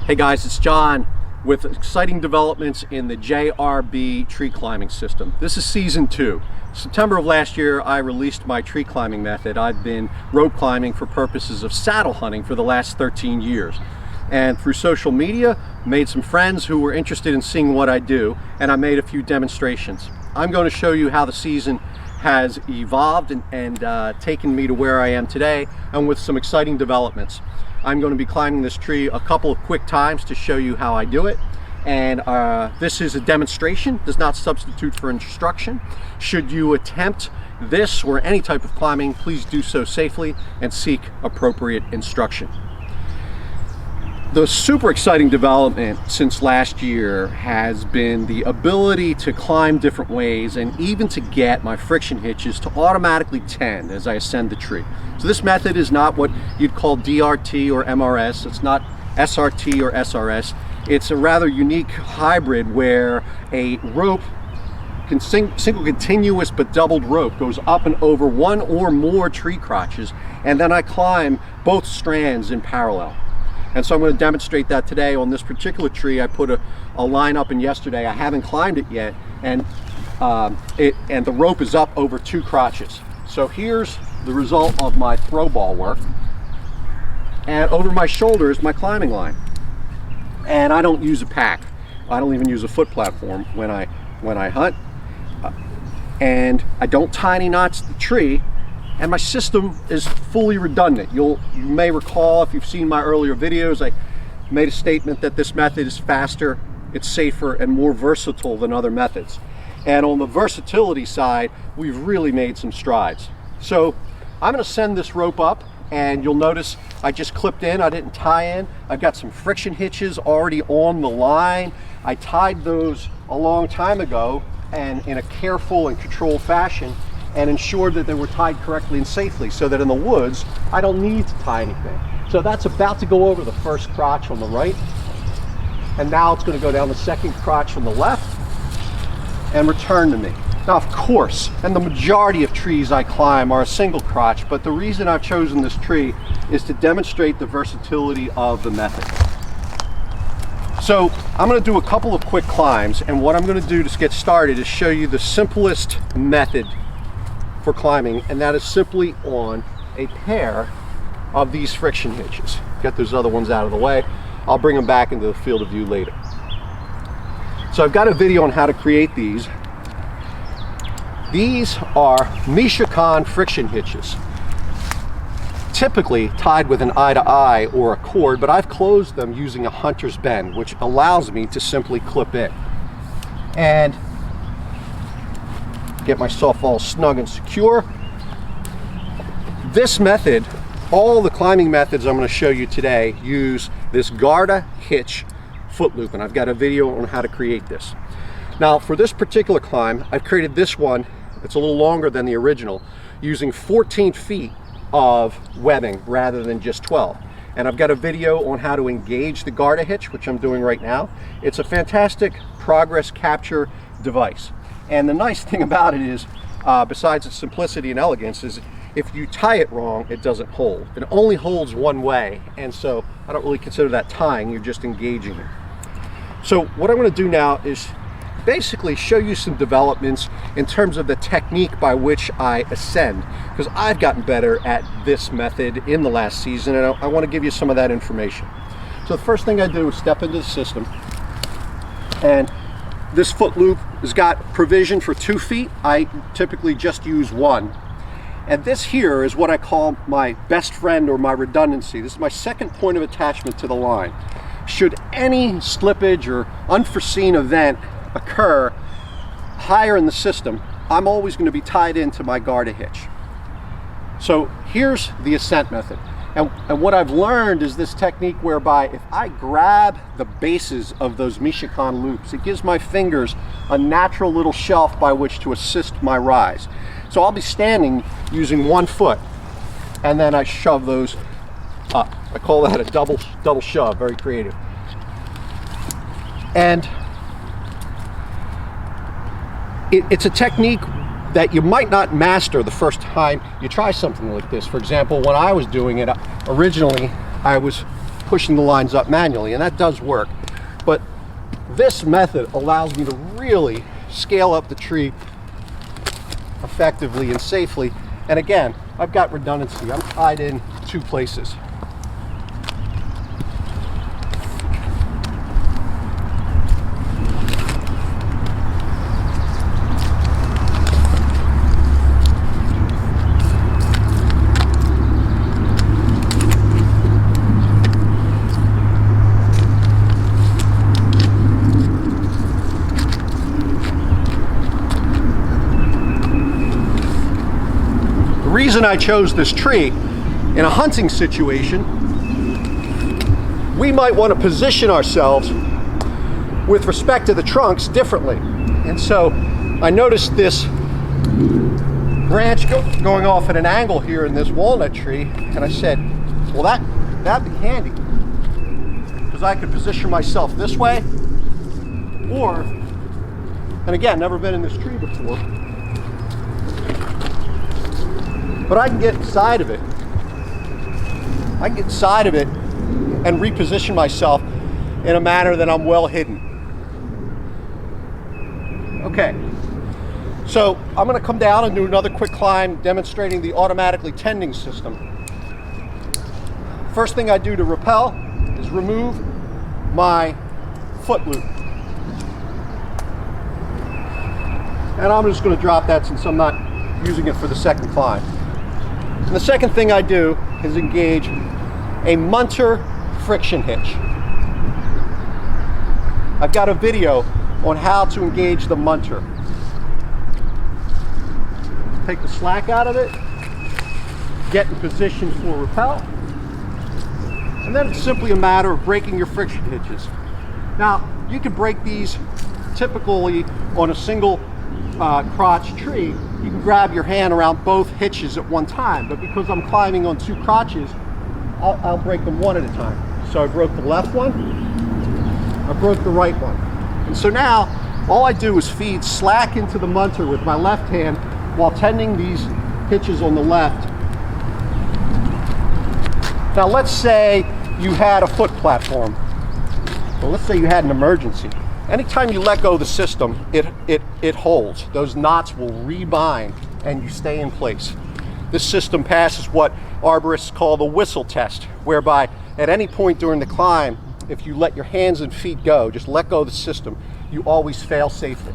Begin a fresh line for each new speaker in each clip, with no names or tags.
Hey guys, it's John with exciting developments in the JRB tree climbing system. This is season 2. September of last year, I released my tree climbing method. I've been rope climbing for purposes of saddle hunting for the last 13 years. And through social media, made some friends who were interested in seeing what I do, and I made a few demonstrations. I'm going to show you how the season has evolved and taken me to where I am today, and with some exciting developments. I'm going to be climbing this tree a couple of quick times to show you how I do it. And this is a demonstration, does not substitute for instruction. Should you attempt this or any type of climbing, please do so safely and seek appropriate instruction. The super exciting development since last year has been the ability to climb different ways and even to get my friction hitches to automatically tend as I ascend the tree. So this method is not what you'd call DRT or MRS. It's not SRT or SRS. It's a rather unique hybrid where a rope, single continuous but doubled rope, goes up and over one or more tree crotches, and then I climb both strands in parallel. And so I'm going to demonstrate that today on this particular tree. I put a line up in yesterday. I haven't climbed it yet, and the rope is up over 2 crotches. So here's the result of my throw ball work, and over my shoulder is my climbing line. And I don't use a pack. I don't even use a foot platform when I hunt, and I don't tie any knots to the tree. And my system is fully redundant. You may recall, if you've seen my earlier videos, I made a statement that this method is faster, it's safer, and more versatile than other methods. And on the versatility side, we've really made some strides. So I'm going to send this rope up, and you'll notice I just clipped in, I didn't tie in. I've got some friction hitches already on the line. I tied those a long time ago, and in a careful and controlled fashion, and ensured that they were tied correctly and safely, so that in the woods I don't need to tie anything. So that's about to go over the first crotch on the right, and now it's going to go down the second crotch on the left and return to me. Now, of course, and the majority of trees I climb are a single crotch, but the reason I've chosen this tree is to demonstrate the versatility of the method. So I'm going to do a couple of quick climbs, and what I'm going to do to get started is show you the simplest method for climbing, and that is simply on a pair of these friction hitches. Get those other ones out of the way. I'll bring them back into the field of view later. So I've got a video on how to create these. These are Mishikan friction hitches, typically tied with an eye-to-eye or a cord, but I've closed them using a hunter's bend, which allows me to simply clip in and get myself all snug and secure. This method, all the climbing methods I'm going to show you today, use this Garda hitch foot loop, and I've got a video on how to create this. Now, for this particular climb, I've created this one. It's a little longer than the original, using 14 feet of webbing rather than just 12. And I've got a video on how to engage the Garda hitch, which I'm doing right now. It's a fantastic progress capture device. And the nice thing about it is, besides its simplicity and elegance, is if you tie it wrong, it doesn't hold. It only holds one way, and so I don't really consider that tying, you're just engaging it. So what I'm going to do now is basically show you some developments in terms of the technique by which I ascend, because I've gotten better at this method in the last season, and I want to give you some of that information. So the first thing I do is step into the system, and this foot loop has got provision for 2 feet. I typically just use 1. And this here is what I call my best friend, or my redundancy. This is my second point of attachment to the line. Should any slippage or unforeseen event occur higher in the system, I'm always going to be tied into my Garda hitch. So here's the Ascent method. And what I've learned is this technique whereby if I grab the bases of those Mishikan loops, it gives my fingers a natural little shelf by which to assist my rise. So I'll be standing using 1 foot, and then I shove those up. I call that a double shove, very creative. And it's a technique that you might not master the first time you try something like this. For example, when I was doing it originally, I was pushing the lines up manually, and that does work. But this method allows me to really scale up the tree effectively and safely. And again, I've got redundancy. I'm tied in 2 places. The reason I chose this tree, in a hunting situation, we might want to position ourselves with respect to the trunks differently. And so I noticed this branch going off at an angle here in this walnut tree, and I said, well, that'd be handy, because I could position myself this way, or, and again, never been in this tree before, but I can get inside of it. I can get inside of it and reposition myself in a manner that I'm well hidden. Okay, so I'm gonna come down and do another quick climb demonstrating the automatically tending system. First thing I do to rappel is remove my foot loop. And I'm just gonna drop that since I'm not using it for the second climb. And the second thing I do is engage a munter friction hitch. I've got a video on how to engage the munter. Take the slack out of it, get in position for rappel, and then it's simply a matter of breaking your friction hitches. Now, you can break these typically on a single crotch tree. You can grab your hand around both hitches at one time, but because I'm climbing on 2 crotches, I'll break them one at a time. So I broke the left one, I broke the right one. And so now, all I do is feed slack into the munter with my left hand while tending these hitches on the left. Now let's say you had a foot platform. Well, let's say you had an emergency. Anytime you let go of the system, it holds. Those knots will rebind and you stay in place. This system passes what arborists call the whistle test, whereby at any point during the climb, if you let your hands and feet go, just let go of the system, you always fail safely.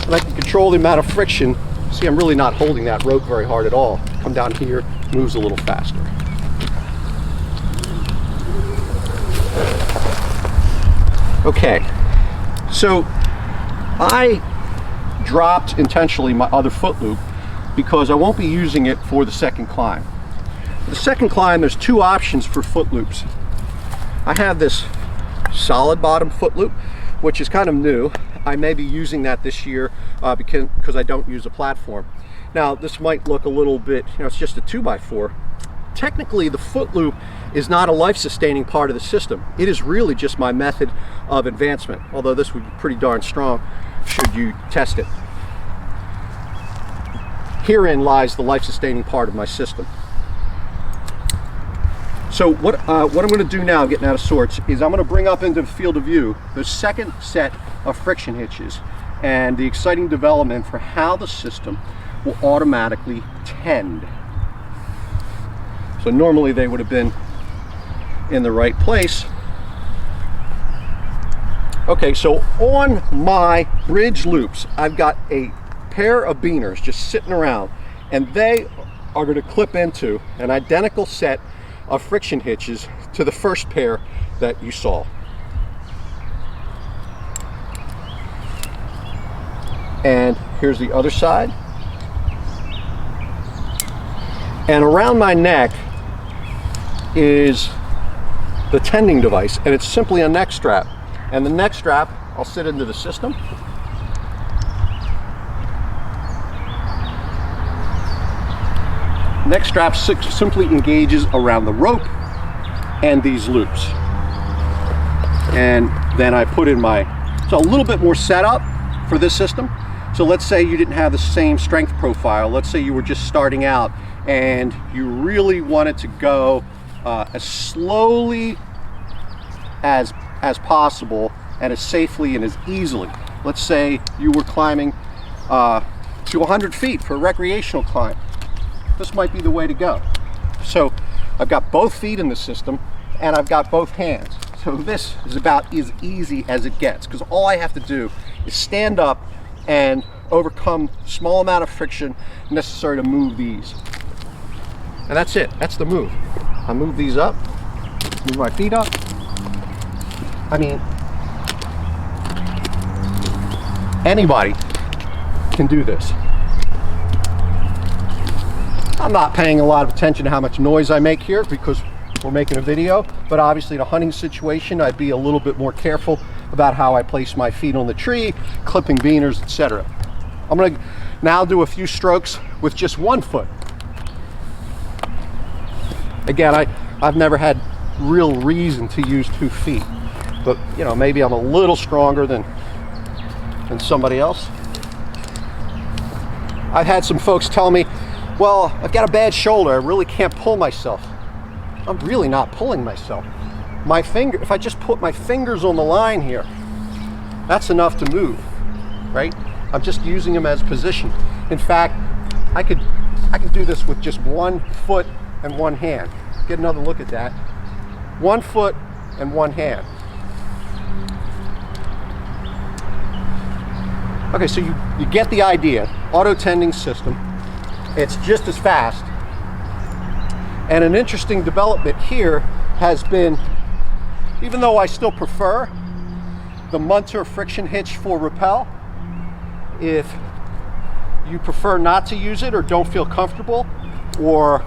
And I can control the amount of friction. See, I'm really not holding that rope very hard at all. Come down here, moves a little faster. Okay, so I dropped intentionally my other foot loop because I won't be using it for the second climb. For the second climb, there's 2 options for foot loops. I have this solid bottom foot loop, which is kind of new. I may be using that this year because I don't use a platform. Now, this might look a little bit, it's just a 2x4. Technically, the foot loop is not a life-sustaining part of the system. It is really just my method of advancement, although this would be pretty darn strong should you test it. Herein lies the life-sustaining part of my system. So what I'm going to do now, getting out of sorts, is I'm going to bring up into the field of view the second set of friction hitches and the exciting development for how the system will automatically tend. So normally they would have been in the right place. Okay, so on my bridge loops, I've got a pair of beaners just sitting around, and they are going to clip into an identical set of friction hitches to the first pair that you saw. And here's the other side. And around my neck is the tending device, and it's simply a neck strap. And the neck strap, I'll sit into the system. Neck strap simply engages around the rope and these loops. And then I put in my, so a little bit more setup for this system, So let's say you didn't have the same strength profile. Let's say you were just starting out and you really wanted to go as slowly as possible and as safely and as easily. Let's say you were climbing to 100 feet for a recreational climb. This might be the way to go. So I've got both feet in the system and I've got both hands. So this is about as easy as it gets, because all I have to do is stand up and overcome the small amount of friction necessary to move these. And that's it, that's the move. I move these up, move my feet up. I mean, anybody can do this. I'm not paying a lot of attention to how much noise I make here because we're making a video, but obviously in a hunting situation, I'd be a little bit more careful about how I place my feet on the tree, clipping beaners, etc. I'm going to now do a few strokes with just one foot. Again, I've never had real reason to use 2 feet, but you know, maybe I'm a little stronger than somebody else. I've had some folks tell me, well, I've got a bad shoulder, I really can't pull myself. I'm really not pulling myself. My finger, if I just put my fingers on the line here, that's enough to move, right? I'm just using them as position. In fact, I could do this with just 1 foot and 1 hand. Get another look at that. 1 foot and 1 hand. Okay, so you get the idea. Auto tending system. It's just as fast. And an interesting development here has been, even though I still prefer the Munter friction hitch for rappel, if you prefer not to use it or don't feel comfortable, or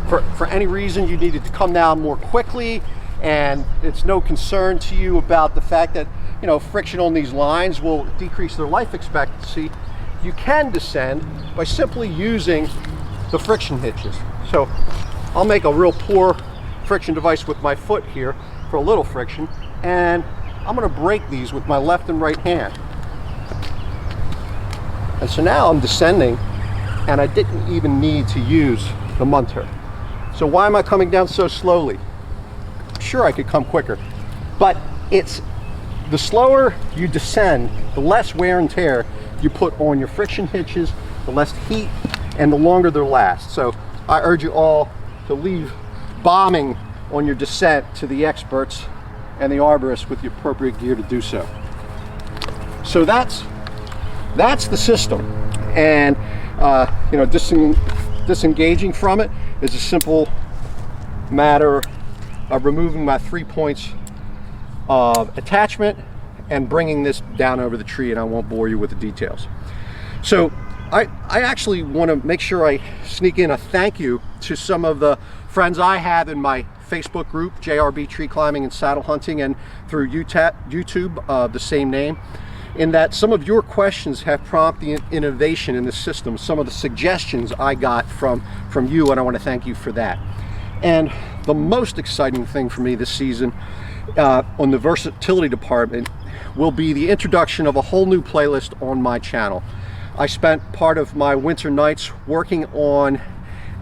for any reason you needed to come down more quickly and it's no concern to you about the fact that, you know, friction on these lines will decrease their life expectancy, you can descend by simply using the friction hitches. So I'll make a real poor friction device with my foot here for a little friction, and I'm going to break these with my left and right hand. And so now I'm descending and I didn't even need to use the Munter. So why am I coming down so slowly? Sure, I could come quicker, but it's the slower you descend, the less wear and tear you put on your friction hitches, the less heat, and the longer they'll last. So I urge you all to leave bombing on your descent to the experts and the arborists with the appropriate gear to do so. So that's the system. And you know, disengaging from it is a simple matter of removing my 3 points of attachment and bringing this down over the tree, and I won't bore you with the details. So I actually want to make sure I sneak in a thank you to some of the friends I have in my Facebook group, JRB Tree Climbing and Saddle Hunting, and through YouTube of the same name, in that some of your questions have prompted innovation in the system, some of the suggestions I got from you, and I want to thank you for that. And the most exciting thing for me this season on the versatility department will be the introduction of a whole new playlist on my channel. I spent part of my winter nights working on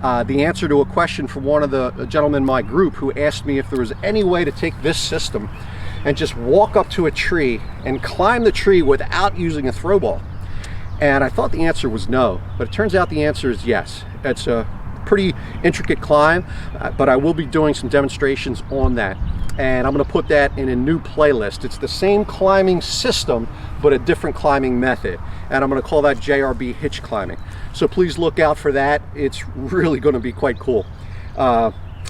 the answer to a question from one of the gentlemen in my group who asked me if there was any way to take this system and just walk up to a tree and climb the tree without using a throw ball. And I thought the answer was no, but it turns out the answer is yes. It's a pretty intricate climb, but I will be doing some demonstrations on that. And I'm going to put that in a new playlist. It's the same climbing system, but a different climbing method. And I'm going to call that JRB hitch climbing. So please look out for that. It's really going to be quite cool.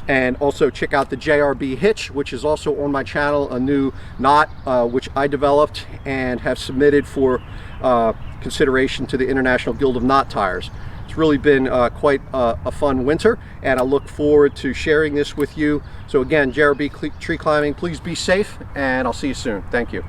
And also check out the JRB hitch, which is also on my channel, a new knot which I developed and have submitted for consideration to the International Guild of Knot Tires. It's really been quite a fun winter, and I look forward to sharing this with you. So again, JRB Tree Climbing, please be safe, and I'll see you soon. Thank you.